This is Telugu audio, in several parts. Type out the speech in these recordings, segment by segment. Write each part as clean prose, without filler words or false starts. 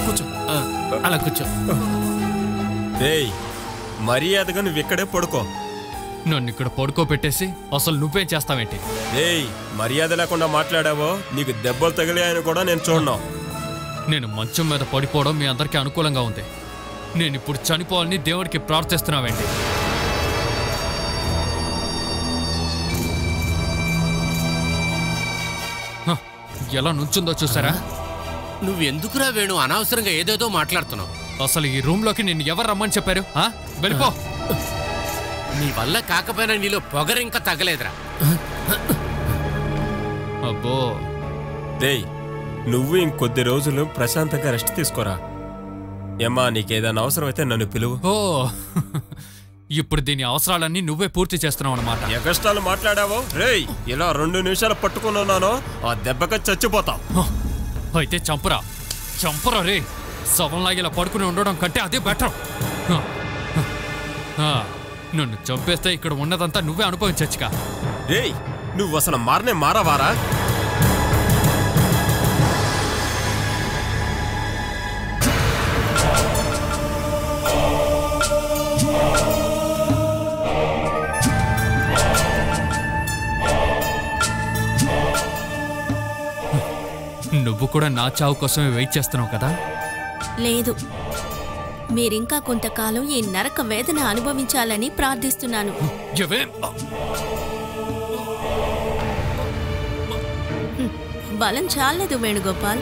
కూర్చో, అలా కూర్చో. మర్యాదగా నువ్వు ఇక్కడే పడుకో. నన్ను ఇక్కడ పడుకోబెట్టేసి అసలు నువ్వేం చేస్తావేంటి? మర్యాద లేకుండా మాట్లాడావో నీకు దెబ్బలు తగిలాయని కూడా నేను చూడను. నేను మంచం మీద పడిపోవడం మీ అందరికీ అనుకూలంగా ఉంది. నేను ఇప్పుడు చనిపోవాలని దేవుడికి ప్రార్థిస్తున్నావేంటి? ఎలా నుంచుందో చూసారా? నువ్వెందుకురా వేణు అనవసరంగా ఏదేదో మాట్లాడుతున్నావు? అసలు ఈ రూమ్ లోకి నిన్ను ఎవరు రమ్మని చెప్పారు? వెళ్ళిపో. నీ వల్ల కాకపోయినా నీలో పొగరు ఇంకా తగ్గలేదురా. అబ్బో, నువ్వు ఇంకొద్ది రోజులు ప్రశాంతంగా రెస్ట్ తీసుకోరా. ఏమ్మా, నీకేదైనా అవసరం అయితే నన్ను పిలువు. ఇప్పుడు దీని అవసరాలన్నీ నువ్వే పూర్తి చేస్తున్నావు అన్నమాట. ఏ కష్టాలు మాట్లాడావో ఇలా 2 నిమిషాలు పట్టుకున్నానో ఆ దెబ్బగా చచ్చిపోతావు. అయితే చంపురా, చంపురా రే. శవంలాగా ఇలా పడుకుని ఉండడం కంటే అదే బెటర్. నన్ను చంపేస్తే ఇక్కడ ఉన్నదంతా నువ్వే అనుభవించచ్చుగా. నువ్వు అసలు మారవారా? నువ్వు కూడా నా చావు కోసమే వెయిట్ చేస్తున్నావు కదా? లేదు, మీరింకా కొంతకాలం ఈ నరక వేదన అనుభవించాలని ప్రార్థిస్తున్నాను. బలం చాలేదు వేణుగోపాల్.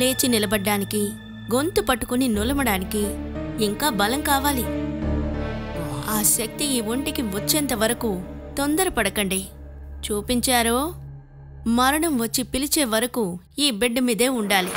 లేచి నిలబడ్డానికి, గొంతు పట్టుకుని నులమడానికి ఇంకా బలం కావాలి. ఆ శక్తి ఈ ఒంటికి వచ్చేంత వరకు తొందరపడకండి. చూపించారో, మరణం వచ్చి పిలిచే వరకు ఈ బెడ్ మీదే ఉండాలి.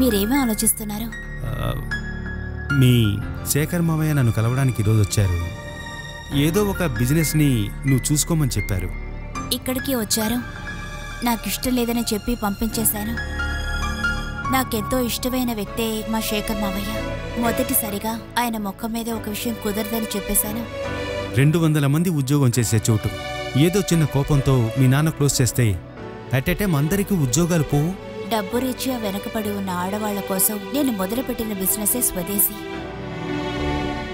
మీరేమీ ఆలోచిస్తున్నారు? మీ శేఖర్ మావయ్య నన్ను కలవడానికి ఈరోజు వచ్చారు. ఏదో ఒక బిజినెస్ని నువ్వు చూసుకోమని చెప్పారు. ఇక్కడికి వచ్చారు. నాకు ఇష్టం లేదని చెప్పి పంపించేశాను. నాకెంతో ఇష్టమైన వ్యక్తే మా శేఖర్ మావయ్య. మొదటిసారిగా ఆయన ముఖం మీద ఒక విషయం కుదరదని చెప్పేశాను. 200 మంది ఉద్యోగం చేసే చోటు ఏదో చిన్న కోపంతో మీ నాన్న క్లోజ్ చేస్తే అట్ ఎ టైం అందరికీ ఉద్యోగాలు పోవు. డబ్బు రీత్యా వెనకబడి ఉన్న ఆడవాళ్ల కోసం నేను మొదలుపెట్టిన బిజినెసే స్వదేశీ.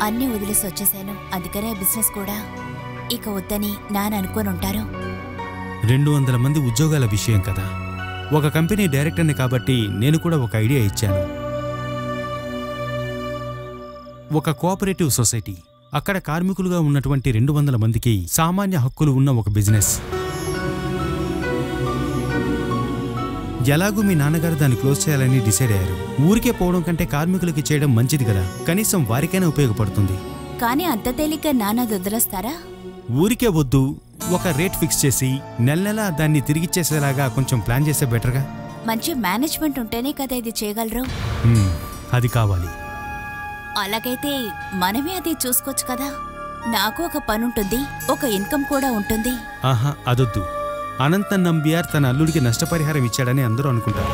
అన్నీ వదిలేసి వచ్చేశాను. అందుకనే బిజినెస్ కూడా ఇక వద్దని నాన్న అనుకొని ఉంటారు. 200 మంది ఉద్యోగాల విషయం కదా. ఒక కంపెనీ డైరెక్టర్ని కాబట్టి నేను కూడా ఒక ఐడియా ఇచ్చాను. ఒక కోఆపరేటివ్ సొసైటీ, అక్కడ కార్మికులుగా ఉన్నటువంటి 200 మందికి సామాన్య హక్కులు ఉన్న ఒక బిజినెస్. ఎలాగూ మీ నాన్నగారు దాన్ని క్లోజ్ చేయాలని డిసైడ్ అయ్యారు. ఊరికే పోవడం కంటే కార్మికులకి చేయడం మంచిది కదా, కనీసం వారికైనా ఉపయోగపడుతుంది. కానీ అంత తేలిగ్గా నాన్న వదిలేస్తారా? ఊరికే వద్దు, ఒక రేట్ ఫిక్స్ చేసి నెల దాన్ని తిరిగిచ్చేసేలాగా కొంచెం ప్లాన్ చేస్తే బెటర్గా. మంచి మేనేజ్మెంట్ ఉంటేనే కదా ఇది చేయగలరు. అది కావాలి. అలాగైతే మనమే అది చూసుకోవచ్చు కదా. నాకు ఒక పని ఉంటుంది, ఒక ఇన్కమ్ కూడా ఉంటుంది. ఆహా, అదొద్దు. అనంత నంబియార్ తన అల్లుడికి నష్టపరిహారం ఇచ్చాడని అందరూ అనుకుంటారు.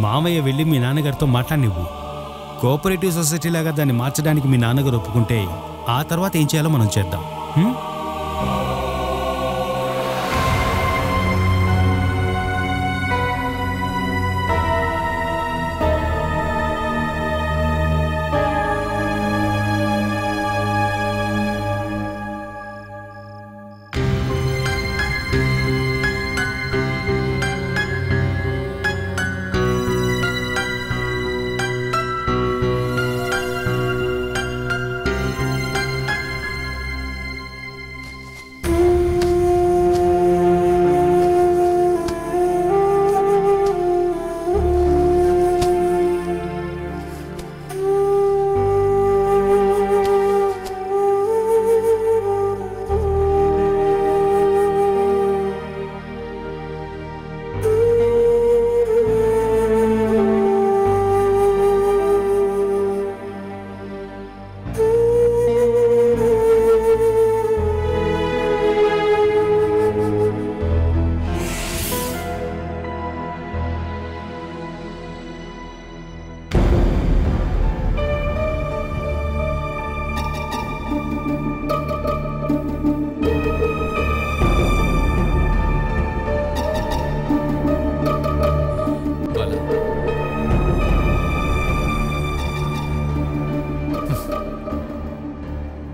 మామయ్య వెళ్ళి మీ నాన్నగారితో మాట్లాడినివ్వు. కోఆపరేటివ్ సొసైటీ లాగా దాన్ని మార్చడానికి మీ నాన్నగారు ఒప్పుకుంటే ఆ తర్వాత ఏం చేయాలో మనం చేద్దాం.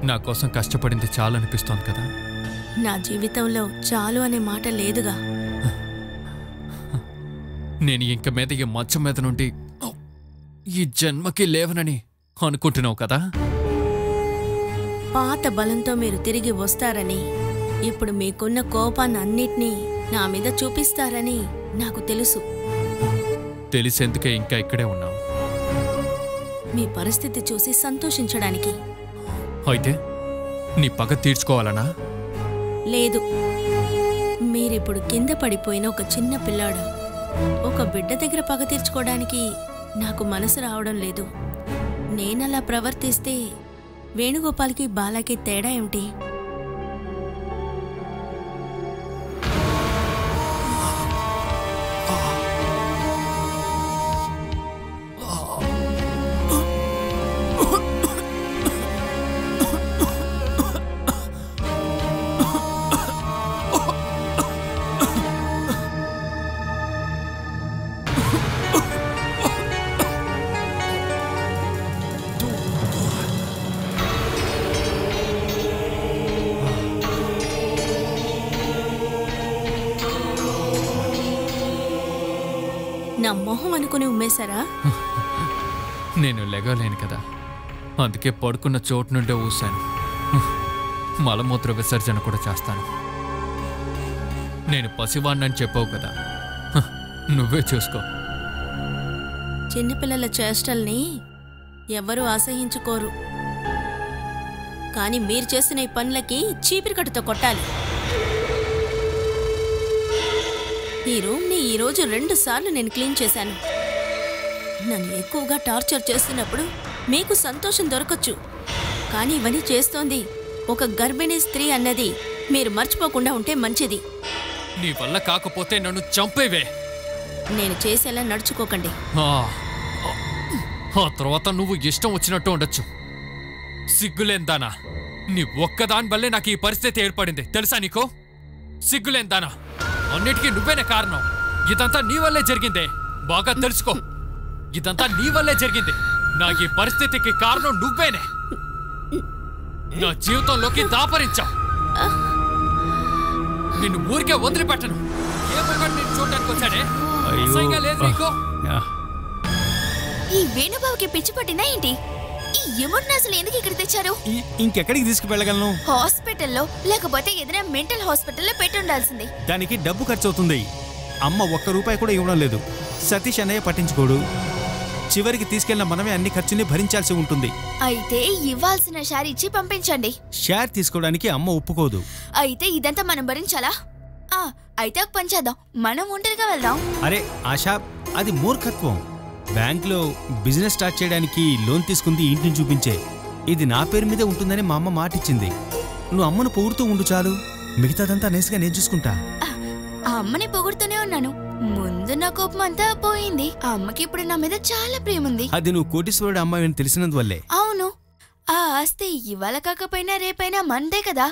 నా కోసం కష్టపడింది చాలు అనిపిస్తోంది కదా. నా జీవితంలో చాలు అనే మాట లేదుగా. నేను ఇంక మీద ఈ మంచం మీద నుండి ఈ జన్మకి లేవనని అనుకుంటున్నావు కదా. పాత బలంతో మీరు తిరిగి వస్తారని, ఇప్పుడు మీకున్న కోపాన్ని అన్నిటినీ నా మీద చూపిస్తారని నాకు తెలుసు. తెలిసేందుకే ఇంకా ఇక్కడే ఉన్నావు. మీ పరిస్థితి చూసి సంతోషించడానికి. అయితే నీ పగ తీర్చుకోవాలనా? లేదు. మీరిప్పుడు కింద పడిపోయిన ఒక చిన్న పిల్లాడు. ఒక బిడ్డ దగ్గర పగ తీర్చుకోవడానికి నాకు మనసు రావడం లేదు. నేనలా ప్రవర్తిస్తే వేణుగోపాల్కి బాలాకి తేడా ఏమిటి? నా మొహం అనుకుని ఉమ్మేశారా? నేను లెగలేను కదా, అందుకే పడుకున్న చోటు నుండే ఊశాను. మలమూత్ర విసర్జన కూడా చేస్తాను. నేను పసివాణ్ణని చెప్పావు కదా, నువ్వే చూసుకో. చిన్నపిల్లల చేష్టల్ని ఎవరూ అసహించుకోరు. కానీ మీరు చేసిన ఈ పనులకి చీపిరికట్టుతో కొట్టాలి. ఈ రూమ్ని ఈరోజు 2 సార్లు నేను క్లీన్ చేశాను. నన్ను ఎక్కువగా టార్చర్ చేస్తున్నప్పుడు మీకు సంతోషం దొరకచ్చు, కానీ ఇవన్నీ చేస్తోంది ఒక గర్భిణీ స్త్రీ అన్నది మీరు మర్చిపోకుండా ఉంటే మంచిది. నీ వల్ల కాకపోతే నన్ను చంపేవే. నేను చేసేలా నడుచుకోకండి. ఆ తర్వాత నువ్వు ఇష్టం వచ్చినట్టు ఉండొచ్చు. సిగ్గులేందానా, నీ ఒక్కదాని వల్లే నాకు ఈ పరిస్థితి ఏర్పడింది తెలుసా నీకు? సిగ్గులేందానా, అన్నిటికీ నువ్వేనే కారణం. ఇదంతా నీ వల్లే జరిగిందే, బాగా తెలుసుకో. ఇదంతా నీ వల్లే జరిగింది. నాకు ఈ పరిస్థితికి కారణం నువ్వేనే. నా జీవితంలోకి దాపరించావు. నిన్ను ఊరికే వదిలిపెట్టను. నేను చూడడానికి వచ్చాడే, అసహ్యంగా లేదు నీకు? ఈ వేణుబాబుకి పిచ్చి పట్టినా ఏంటి? ఈ యముడిని అసలు ఎందుకు ఇక్కడ తెచ్చారు? ఇంకెక్కడికి తీసుకువెళ్ళగలను? హాస్పిటల్లో, లేకపోతే ఏదైనా మెంటల్ హాస్పిటల్లో పెట్టి ఉండాల్సింది. దానికి డబ్బు ఖర్చు అవుతుంది. అమ్మ 1 రూపాయి కూడా ఇవ్వడం లేదు. సతీష్ అన్నయ్య పట్టించుకోడు. చివరికి తీసుకెళ్లిన మనమే అన్ని ఖర్చుని భరించాల్సి ఉంటుంది. అయితే ఇవ్వాల్సిన షేర్ ఇచ్చి పంపించండి. షేర్ తీసుకోవడానికి అమ్మ ఒప్పుకోదు. అయితే ఇదంతా మనం భరించాలా? అయితే ఒక పని చేద్దాం, మనం ఒంటరిగా వెళ్దాం. అరే ఆశా, అది మూర్ఖత్వం. బ్యాంక్లో బిజినెస్ స్టార్ట్ చేయడానికి లోన్ తీసుకుంది ఇంటిని చూపించే. ఇది నా పేరు మీదే ఉంటుందని మా అమ్మ మాటిచ్చింది. నువ్వు అమ్మను పొగుడుతూ ఉండు చాలు. మిగతాదంతా నేసుగా నేను చూసుకుంటా. ఆ అమ్మని పొగుడుతూనే ఉన్నాను. ముందు నా కోపం అంతా పోయింది. ఆ అమ్మకి ఇప్పుడు నా మీద చాలా ప్రేమ ఉంది. అది నువ్వు కోటీశ్వరుడు అమ్మాయి అని తెలిసినందువల్లే. అవును, ఆ ఆస్తి ఇవాళ కాకపోయినా రేపైనా మందే కదా.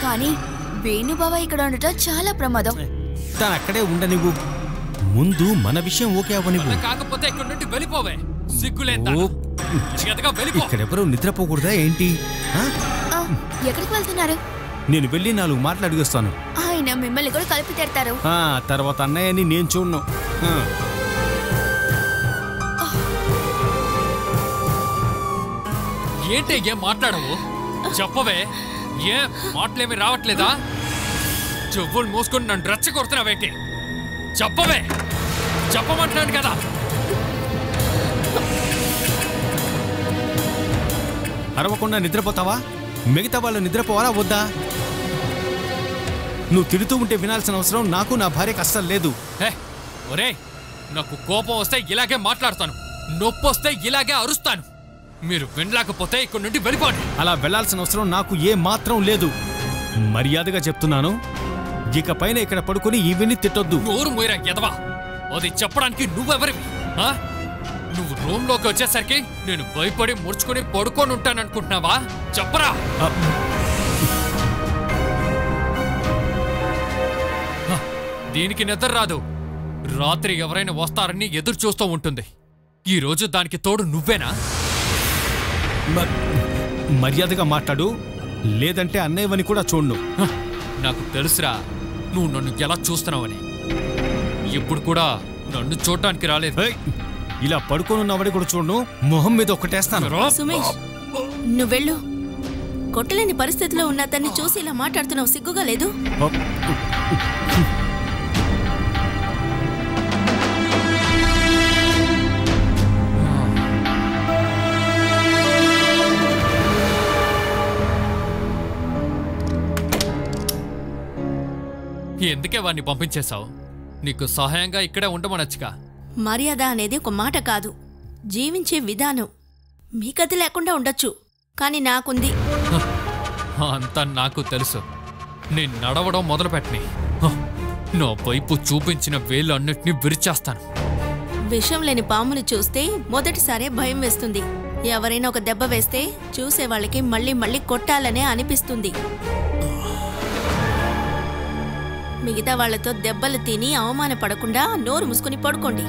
కానీ వేణుబావ ఇక్కడ ఉండటం చాలా ప్రమాదం. తను అక్కడే ఉండనివ్వు. ముందు మన విషయం ఓకే అవ్వనివ్వు. కాకపోతే ఇక్కడ నుండి వెళ్ళిపోవే. సిగ్గులేదా? ఇక్కడెవరూ నిద్రపోకూడదా ఏంటి? ఎక్కడికి వెళ్తున్నారు? నేను వెళ్ళి 4 మాటలు అడిగొస్తాను. ఆయన మిమ్మల్ని కూడా కలిపి తెడతారు. తర్వాత అన్నయ్యని నేను చూడను. ఏంటి ఏం మాట్లాడవు? చెప్పవే. ఏ మాటలేమి రావట్లేదా? చెవులు మూసుకొని నన్ను రెచ్చగొడుతున్నావేంటి? చెప్పవే. చెప్పమంటున్నాను కదా. అరవకుండా నిద్రపోతావా? మిగతా వాళ్ళు నిద్రపోవాలా వద్దా? నువ్వు తిడుతూ ఉంటే వినాల్సిన అవసరం నాకు నా భార్యకు అస్సలు లేదు. ఒరే, నాకు కోపం వస్తే ఇలాగే మాట్లాడతాను, నొప్పి వస్తే ఇలాగే అరుస్తాను. మీరు వినలేకపోతే ఇక్కడ నుండి వెళ్ళిపోండి. అలా వెళ్లాల్సిన అవసరం నాకు ఏ మాత్రం లేదు. మర్యాదగా చెప్తున్నాను, ఇక పైన ఇక్కడ పడుకుని ఈవిని తిట్టొద్దు. నోరు మూయరా ఎదవా. అది చెప్పడానికి నువ్వెవరివి? నువ్వు రూమ్ లోకి వచ్చేసరికి నేను భయపడి ముడుచుకుని పడుకొని ఉంటాననుకుంటున్నావా? చెప్పరా. దీనికి నిద్ర రాదు. రాత్రి ఎవరైనా వస్తారని ఎదురు చూస్తూ ఉంటుంది. ఈ రోజు దానికి తోడు నువ్వేనా? మర్యాదగా మాట్లాడు, లేదంటే అన్నయ్యవని కూడా చూడ్ను. నాకు తెలుసురా నువ్వు నన్ను ఎలా చూస్తున్నావని. ఇప్పుడు కూడా నన్ను చూడటానికి రాలేదు. ఇలా పడుకోనున్నవాడి కూడా చూడ్ను, మొహం మీద ఒకటేస్తాను. సుమేష్, నువ్వెళ్ళు. కొట్టలేని పరిస్థితిలో ఉన్న అతన్ని చూసి ఇలా మాట్లాడుతున్నావు, సిగ్గుగా లేదు? ఎందుకే వాడిని పంపించేశావు? నీకు సహాయంగా ఇక్కడే ఉండమనొచ్చుగా. మర్యాద అనేది ఒక మాట కాదు, జీవించే విధానం. మీకది లేకుండా ఉండొచ్చు, కానీ నాకుంది. అంతా నాకు తెలుసు. నేను నడవడం మొదలుపెట్టని నా వైపు చూపించిన వేలు అన్నిటినీ విరిచేస్తాను. విషం లేని పాముని చూస్తే మొదటిసారే భయం వేస్తుంది. ఎవరైనా ఒక దెబ్బ వేస్తే చూసే వాళ్ళకి మళ్ళీ మళ్ళీ కొట్టాలనే అనిపిస్తుంది. మిగతా వాళ్లతో దెబ్బలు తిని అవమానపడకుండా నోరు మూసుకుని పడుకోండి.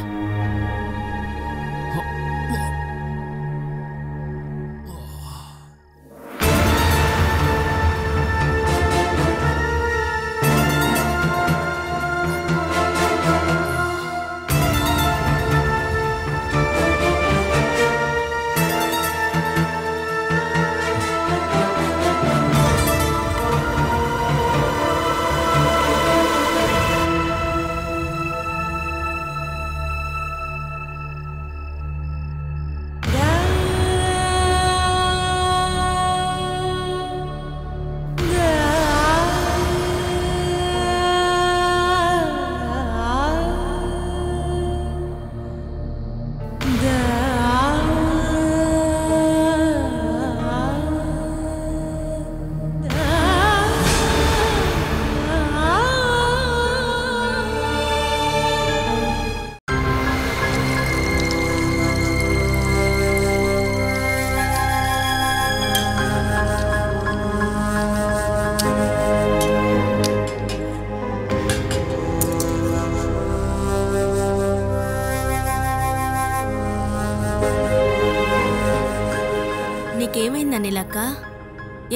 నీకేమైందని లక్క?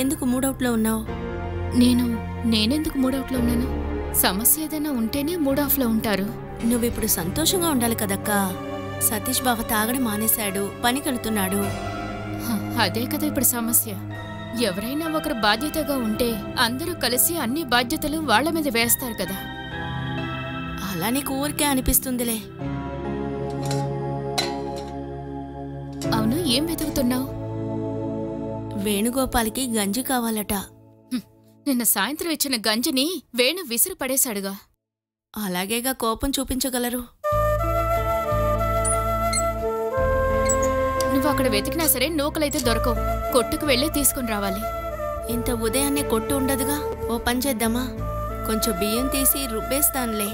ఎందుకు మూడౌట్లో ఉన్నావు? నేనెందుకు మూడౌట్లో ఉన్నాను? సమస్య ఏదైనా ఉంటేనే మూడాఫ్లో ఉంటారు. నువ్విప్పుడు సంతోషంగా ఉండాలి కదక్కా. సతీష్ బావ తాగడం మానేశాడు, పనికెళ్తున్నాడు. అదే కదా ఇప్పుడు సమస్య. ఎవరైనా ఒకరు బాధ్యతగా ఉంటే అందరూ కలిసి అన్ని బాధ్యతలు వాళ్ల మీద వేస్తారు కదా. అలా నీకు ఊరికే అనిపిస్తుందిలే. అవును, ఏం వెతుకుతున్నావు? వేణుగోపాల్కి గంజి కావాలట. నిన్న సాయంత్రం ఇచ్చిన గంజిని వేణు విసిరి పడేశాడుగా. అలాగేగా కోపం చూపించగలరు. నువ్వు ఆ అక్కడ వెతికినా సరే నూకలైతే దొరకవు. కొట్టుకు వెళ్ళి తీసుకుని రావాలి. ఇంత ఉదయాన్నే కొట్టు ఉండదుగా. ఓ పని చేద్దామా, కొంచెం బియ్యం తీసి రుబ్బేస్తానులే.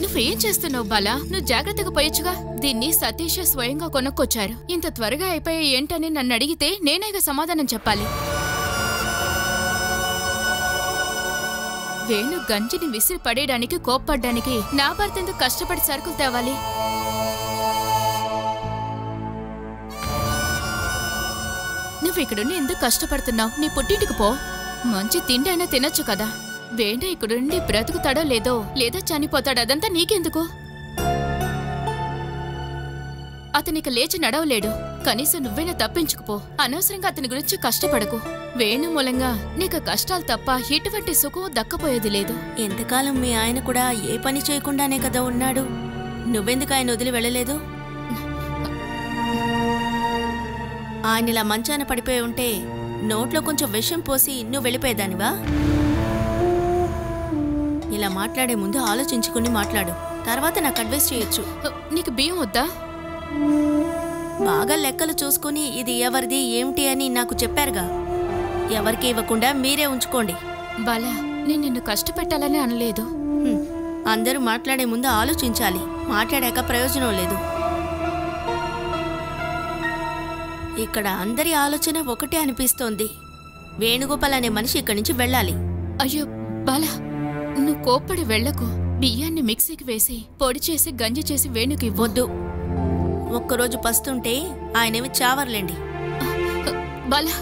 నువ్వేం చేస్తున్నావు బాలా? నువ్వు జాగ్రత్తగా పోయొచ్చుగా. దీన్ని సతీష్ స్వయంగా కొనుక్కొచ్చారు. ఇంత త్వరగా అయిపోయాయి ఏంటని నన్ను అడిగితే నేనేగా సమాధానం చెప్పాలి. వేణు గంజిని విసిరి పడేయడానికి కోప్పడ్డానికి నా భర్త ఎందుకు కష్టపడి సరుకులు తేవాలి? నువ్వు ఇక్కడుండి ఎందుకు కష్టపడుతున్నావు? నీ పుట్టింటికి పో. మంచి తిండి అయినా తినొచ్చు కదా. వేణు ఇక్కడుండి బ్రతుకుతాడో లేదో, లేదా చనిపోతాడో అదంతా నీకెందుకు? అతనికి లేచి నడవలేడు. కనీసం నువ్వైనా తప్పించుకుపో. అనవసరంగా అతని గురించి కష్టపడకు. వేణు మూలంగా నీకు కష్టాలు తప్ప ఎటువంటి సుఖం దక్కపోయేది లేదు. ఎంతకాలం మీ ఆయన కూడా ఏ పని చేయకుండానే కదా ఉన్నాడు. నువ్వెందుకు ఆయన వదిలి వెళ్ళలేదు? ఆయన ఇలా మంచాన పడిపోయి ఉంటే నోట్లో కొంచెం విషం పోసి నువ్వు వెళ్ళిపోయేదానివా? ఇలా మాట్లాడే ముందు ఆలోచించుకుని మాట్లాడు. తర్వాత నాకు అడ్వైస్ చేయొచ్చు. నీకు బియ్యం వద్దా? బాగా లెక్కలు చూసుకుని ఇది ఎవరిది ఏమిటి అని నాకు చెప్పారుగా. ఎవరికి ఇవ్వకుండా మీరే ఉంచుకోండి. బాలా, నేను నిన్ను కష్టపెట్టాలని అనలేదు. అందరూ మాట్లాడే ముందు ఆలోచించాలి. మాట్లాడాక ప్రయోజనం లేదు. ఇక్కడ అందరి ఆలోచన ఒకటే అనిపిస్తోంది. వేణుగోపాల్ అనే మనిషి ఇక్కడి నుంచి వెళ్ళాలి. అయ్యో బాలా, నువ్వు కోప్పడి వెళ్ళకు. బియ్యాన్ని మిక్సీకి వేసి పొడి చేసి గంజి చేసి వేణుకి వద్దు. ఒక్కరోజు పస్తుంటే ఆయనేమి చావర్లేండి. బాలా,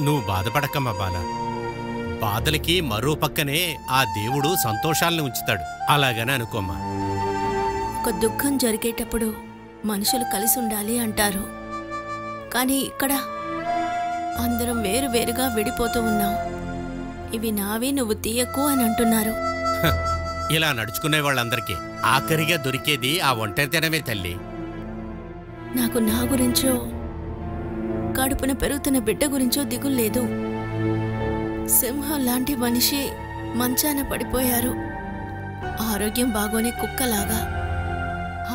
నువ్వు బాధపడకమ్మా బాల. బాధలకి మరో పక్కనే ఆ దేవుడు సంతోషాలను ఉంచుతాడు. అలాగనే అనుకోమ్మా. ఒక దుఃఖం జరిగేటప్పుడు మనుషులు కలిసి ఉండాలి అంటారు. కానీ ఇక్కడ అందరం వేరువేరుగా విడిపోతూ ఉన్నాం. ఇవి నావి, నువ్వు తీయకు అని అంటున్నారు. ఇలా నడుచుకునే వాళ్ళందరికీ ఆఖరిగా దొరికేది ఆ ఒంటరితనమే తల్లి. నాకు నా గురించో, కడుపున పెరుగుతున్న బిడ్డ గురించో దిగులు లేదు. సింహం లాంటి మనిషి మంచాన పడిపోయారు. ఆరోగ్యం బాగోని కుక్కలాగా.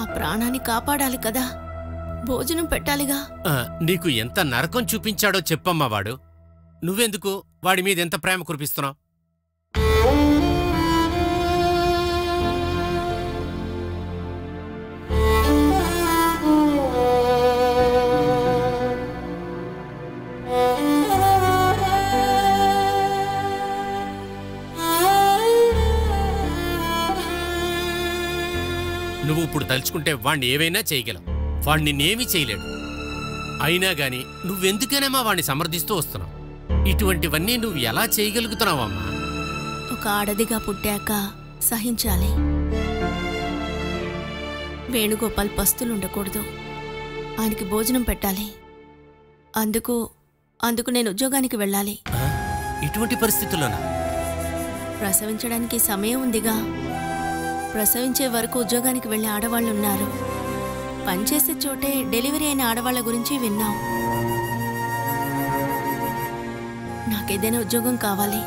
ఆ ప్రాణాన్ని కాపాడాలి కదా. భోజనం పెట్టాలిగా. నీకు ఎంత నరకం చూపించాడో చెప్పమ్మా వాడు. నువ్వెందుకు వాడి మీద ఎంత ప్రేమ కురిపిస్తున్నావు? నువ్వు ఇప్పుడు తలుచుకుంటే వాణ్ణి ఏవైనా చేయగలవు. వాణ్ణి నిన్నేమీ చేయలేడు. అయినా గాని నువ్వెందుకనేమా వాణ్ణి సమర్థిస్తూ వస్తున్నావు? ఇటువంటివన్నీ నువ్వు ఎలా చేయగలుగుతున్నావమ్మా? ఒక ఆడదిగా పుట్టాక సహించాలి. వేణుగోపాల్ పస్తులుండకూడదు. ఆయనకి భోజనం పెట్టాలి. అందుకు నేను ఉద్యోగానికి వెళ్ళాలి. ఇటువంటి పరిస్థితుల్లోనా? ప్రసవించడానికి సమయం ఉందిగా. ప్రసవించే వరకు ఉద్యోగానికి వెళ్ళే ఆడవాళ్ళున్నారు. పనిచేసే చోటే డెలివరీ అయిన ఆడవాళ్ల గురించి విన్నాం. నాకేదైనా ఉద్యోగం కావాలి.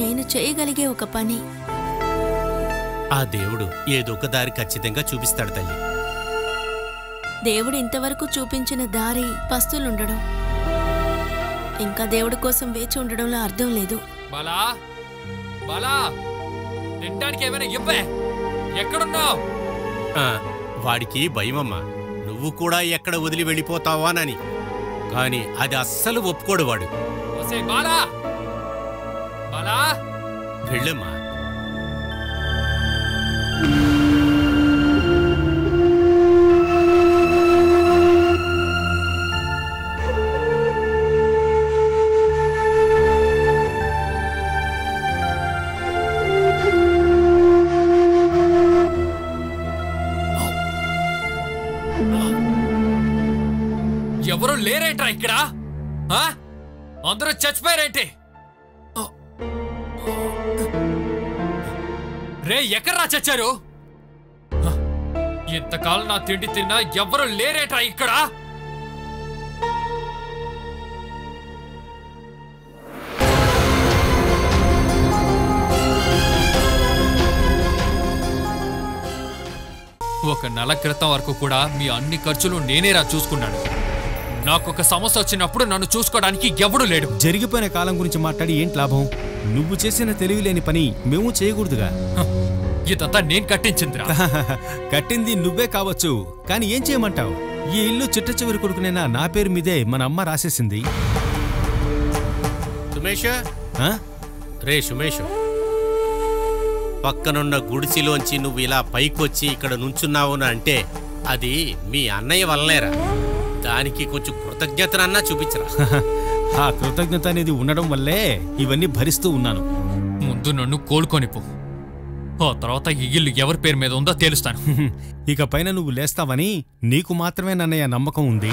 నేను చేయగలిగే ఒక పని. ఆ దేవుడు ఏదో ఒక దారి ఖచ్చితంగా చూపిస్తాడు తల్లి. దేవుడు ఇంతవరకు చూపించిన దారి పస్తులుండడం. ఇంకా దేవుడి కోసం వేచి ఉండడంలో అర్థం లేదు. బాలా, బాలా, తినడానికి ఏమైనా ఇవ్వే. ఎక్కడున్నావు? వాడికి భయమమ్మా, నువ్వు కూడా ఎక్కడ వదిలి వెళ్ళిపోతావానని. కాని అది అస్సలు ఒప్పుకోడు వాడు. బాలా, బాలా, వెళ్ళమ్మా. లేరేంట్రా ఇక్కడ? ఆ? అందరూ చచ్చిపోయారేంటి? రే ఎక్కడ్రా చచ్చారు? ఇంతకాలం నా తిండి తిన్నా ఎవ్వరూ లేరేట్రా ఇక్కడ? ఒక నెల క్రితం వరకు కూడా మీ అన్ని ఖర్చులు నేనేరా చూసుకున్నాను. నాకొక సమస్య వచ్చినప్పుడు నన్ను చూసుకోవడానికి ఎవడూ లేడు. జరిగిపోయిన కాలం గురించి మాట్లాడి ఏంటి లాభం? నువ్వు చేసిన తెలివిలేని పని మేము చేయకూడదుగా. ఇదంతా నేను కట్టించిందిరా. కట్టింది నువ్వే కావచ్చు, కానీ ఏం చేయమంటావు? ఈ ఇల్లు చిట్ట చివరి కొడుకునైనా నా పేరు మీదే మన అమ్మ రాసేసింది. సుమేష్, ఆ? రే సుమేష్, పక్కనున్న గుడిసిలోంచి నువ్వు ఇలా పైకొచ్చి ఇక్కడ నుంచున్నావు అంటే అది మీ అన్నయ్య వల్లనేరా. దానికి కొంచెం కృతజ్ఞతనన్నా చూపించరా. ఆ కృతజ్ఞత అనేది ఉండడం వల్లే ఇవన్నీ భరిస్తూ ఉన్నాను. ముందు నన్ను కోలుకొనిపో, ఆ తర్వాత ఈ ఇల్లు ఎవరి పేరు మీద ఉందో తెలుస్తాను. ఇక పైన నువ్వు లేస్తావని నీకు మాత్రమే నన్నయ్య నమ్మకం ఉంది.